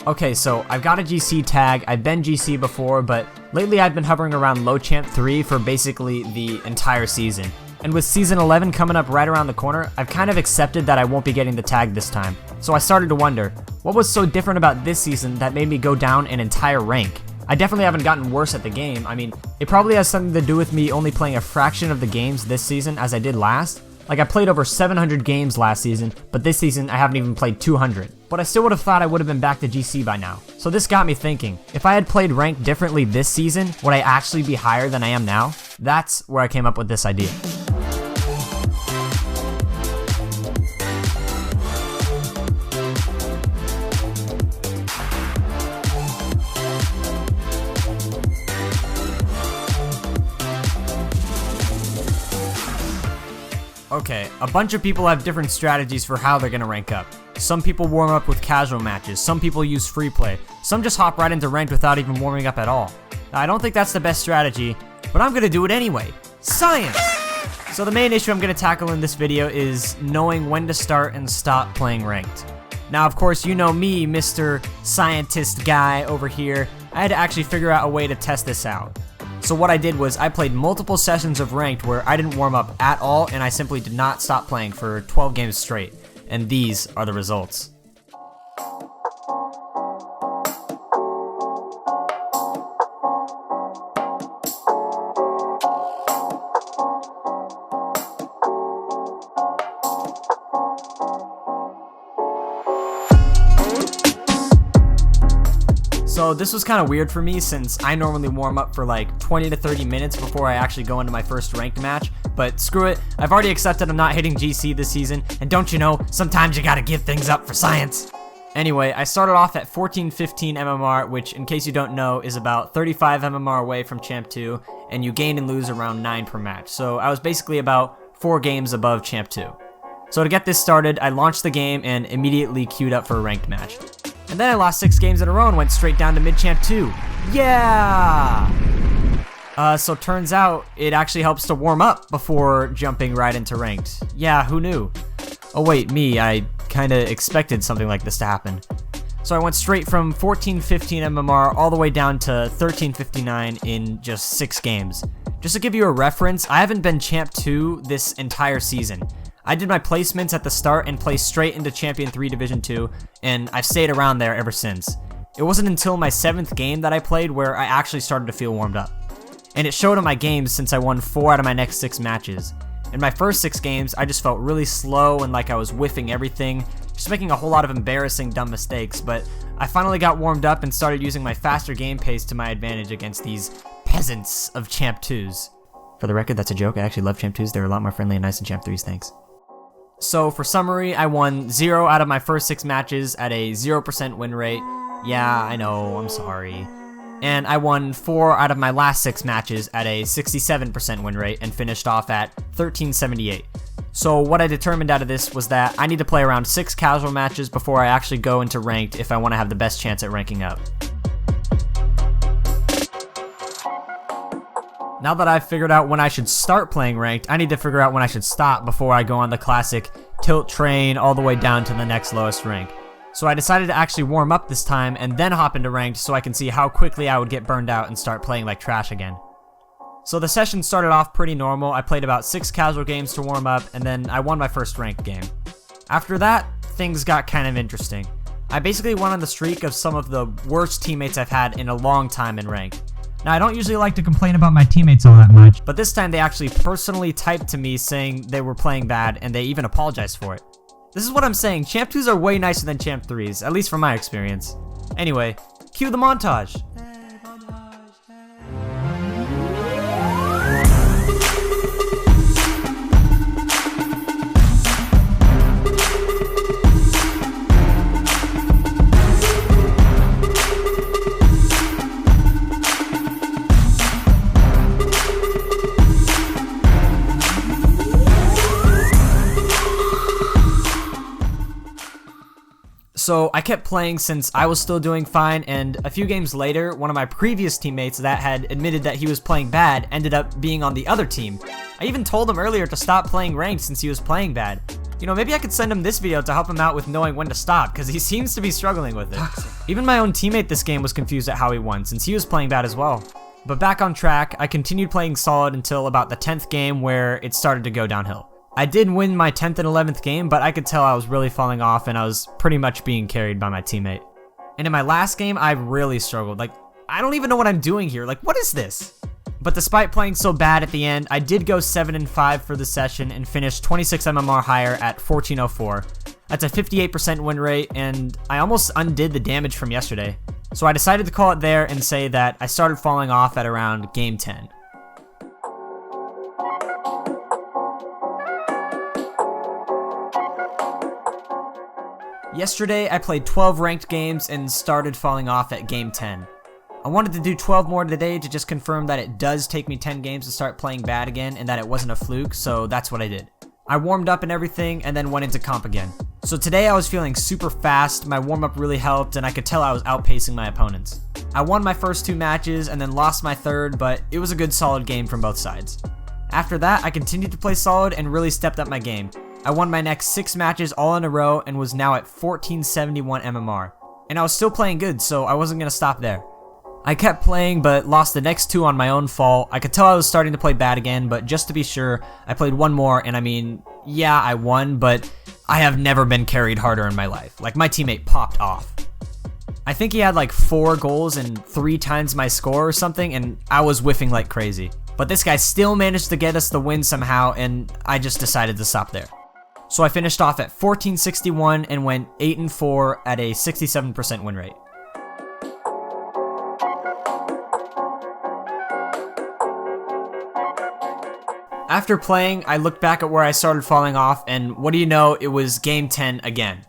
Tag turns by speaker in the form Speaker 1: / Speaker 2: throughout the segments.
Speaker 1: Okay, so I've got a GC tag, I've been GC before, but lately I've been hovering around low champ 3 for basically the entire season. And with season 11 coming up right around the corner, I've kind of accepted that I won't be getting the tag this time. So I started to wonder, what was so different about this season that made me go down an entire rank? I definitely haven't gotten worse at the game. I mean, it probably has something to do with me only playing a fraction of the games this season as I did last. Like, I played over 700 games last season, but this season I haven't even played 200. But I still would have thought I would have been back to GC by now. So this got me thinking, if I had played ranked differently this season, would I actually be higher than I am now? That's where I came up with this idea. Okay, a bunch of people have different strategies for how they're gonna rank up. Some people warm up with casual matches, some people use free play, some just hop right into ranked without even warming up at all. Now, I don't think that's the best strategy, but I'm gonna do it anyway. Science! So the main issue I'm gonna tackle in this video is knowing when to start and stop playing ranked. Now, of course, you know me, Mr. Scientist guy over here. I had to actually figure out a way to test this out. So what I did was I played multiple sessions of ranked where I didn't warm up at all and I simply did not stop playing for 12 games straight. And these are the results. So this was kind of weird for me since I normally warm up for like 20 to 30 minutes before I actually go into my first ranked match, but screw it, I've already accepted I'm not hitting GC this season, and don't you know, sometimes you gotta give things up for science. Anyway, I started off at 1415 MMR, which in case you don't know is about 35 MMR away from Champ 2, and you gain and lose around 9 per match, so I was basically about 4 games above Champ 2. So to get this started, I launched the game and immediately queued up for a ranked match. And then I lost 6 games in a row and went straight down to mid-champ 2. Yeah! So turns out it actually helps to warm up before jumping right into ranked. Yeah, who knew? Oh wait, me, I kinda expected something like this to happen. So I went straight from 1415 MMR all the way down to 1359 in just 6 games. Just to give you a reference, I haven't been champ 2 this entire season. I did my placements at the start and placed straight into Champion 3 Division 2, and I've stayed around there ever since. It wasn't until my 7th game that I played where I actually started to feel warmed up. And it showed in my games since I won 4 out of my next 6 matches. In my first 6 games, I just felt really slow and like I was whiffing everything, just making a whole lot of embarrassing dumb mistakes, but I finally got warmed up and started using my faster game pace to my advantage against these peasants of Champ 2s. For the record, that's a joke. I actually love Champ 2s. They're a lot more friendly and nice than Champ 3s, thanks. So for summary, I won 0 out of my first 6 matches at a 0% win rate. Yeah, I know, I'm sorry. And I won 4 out of my last 6 matches at a 67% win rate and finished off at 1378. So what I determined out of this was that I need to play around 6 casual matches before I actually go into ranked if I want to have the best chance at ranking up. Now that I've figured out when I should start playing ranked, I need to figure out when I should stop before I go on the classic tilt train all the way down to the next lowest rank. So I decided to actually warm up this time and then hop into ranked so I can see how quickly I would get burned out and start playing like trash again. So the session started off pretty normal. I played about 6 casual games to warm up and then I won my first ranked game. After that, things got kind of interesting. I basically went on the streak of some of the worst teammates I've had in a long time in ranked. Now, I don't usually like to complain about my teammates all that much, but this time they actually personally typed to me saying they were playing bad, and they even apologized for it. This is what I'm saying, Champ 2s are way nicer than Champ 3s, at least from my experience. Anyway, cue the montage. So I kept playing since I was still doing fine, and a few games later, one of my previous teammates that had admitted that he was playing bad ended up being on the other team. I even told him earlier to stop playing ranked since he was playing bad. You know, maybe I could send him this video to help him out with knowing when to stop, because he seems to be struggling with it. Even my own teammate this game was confused at how he won, since he was playing bad as well. But back on track, I continued playing solid until about the 10th game where it started to go downhill. I did win my 10th and 11th game, but I could tell I was really falling off and I was pretty much being carried by my teammate. And in my last game, I really struggled. Like, I don't even know what I'm doing here. Like, what is this? But despite playing so bad at the end, I did go 7-5 for the session and finished 26 MMR higher at 1404. That's a 58% win rate, and I almost undid the damage from yesterday. So I decided to call it there and say that I started falling off at around game 10. Yesterday, I played 12 ranked games and started falling off at game 10. I wanted to do 12 more today to just confirm that it does take me 10 games to start playing bad again and that it wasn't a fluke, so that's what I did. I warmed up and everything and then went into comp again. So today I was feeling super fast, my warm-up really helped, and I could tell I was outpacing my opponents. I won my first 2 matches and then lost my third, but it was a good solid game from both sides. After that, I continued to play solid and really stepped up my game. I won my next 6 matches all in a row and was now at 1471 MMR. And I was still playing good, so I wasn't going to stop there. I kept playing, but lost the next 2 on my own fault. I could tell I was starting to play bad again, but just to be sure, I played 1 more, and I mean, yeah, I won, but I have never been carried harder in my life. Like, my teammate popped off. I think he had like 4 goals and 3 times my score or something, and I was whiffing like crazy. But this guy still managed to get us the win somehow, and I just decided to stop there. So I finished off at 1461 and went 8-4 at a 67% win rate. After playing, I looked back at where I started falling off, and what do you know, it was game 10 again.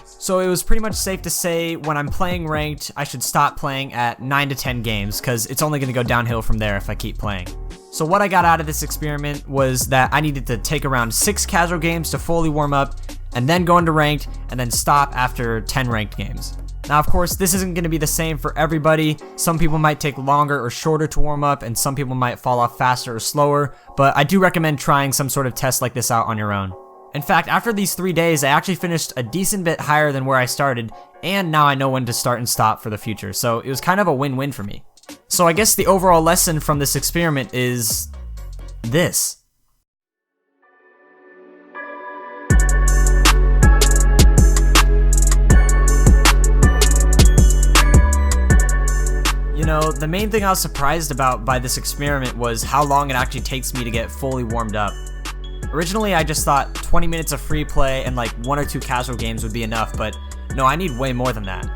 Speaker 1: So it was pretty much safe to say when I'm playing ranked, I should stop playing at 9 to 10 games, because it's only going to go downhill from there if I keep playing. So what I got out of this experiment was that I needed to take around 6 casual games to fully warm up, and then go into ranked, and then stop after 10 ranked games. Now, of course, this isn't going to be the same for everybody. Some people might take longer or shorter to warm up, and some people might fall off faster or slower, but I do recommend trying some sort of test like this out on your own. In fact, after these 3 days, I actually finished a decent bit higher than where I started, and now I know when to start and stop for the future, so it was kind of a win-win for me. So I guess the overall lesson from this experiment is this. You know, the main thing I was surprised about by this experiment was how long it actually takes me to get fully warmed up. Originally, I just thought 20 minutes of free play and like 1 or 2 casual games would be enough, but no, I need way more than that.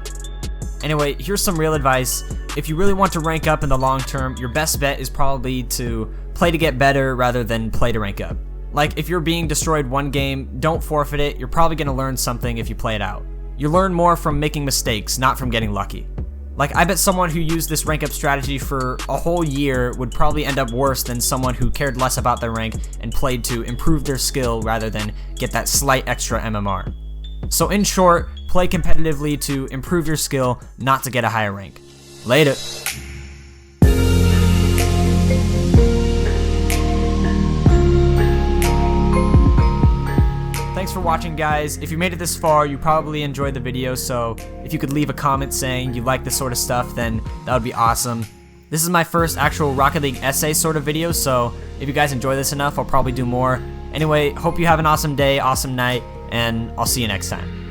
Speaker 1: Anyway, here's some real advice. If you really want to rank up in the long term, your best bet is probably to play to get better rather than play to rank up. Like, if you're being destroyed one game, don't forfeit it. You're probably going to learn something if you play it out. You learn more from making mistakes, not from getting lucky. Like, I bet someone who used this rank up strategy for a whole year would probably end up worse than someone who cared less about their rank and played to improve their skill rather than get that slight extra MMR. So in short, play competitively to improve your skill, not to get a higher rank. Later. Thanks for watching, guys. If you made it this far, you probably enjoyed the video, so if you could leave a comment saying you like this sort of stuff, then that would be awesome. This is my first actual Rocket League essay sort of video, so if you guys enjoy this enough, I'll probably do more. Anyway, hope you have an awesome day, awesome night, and I'll see you next time.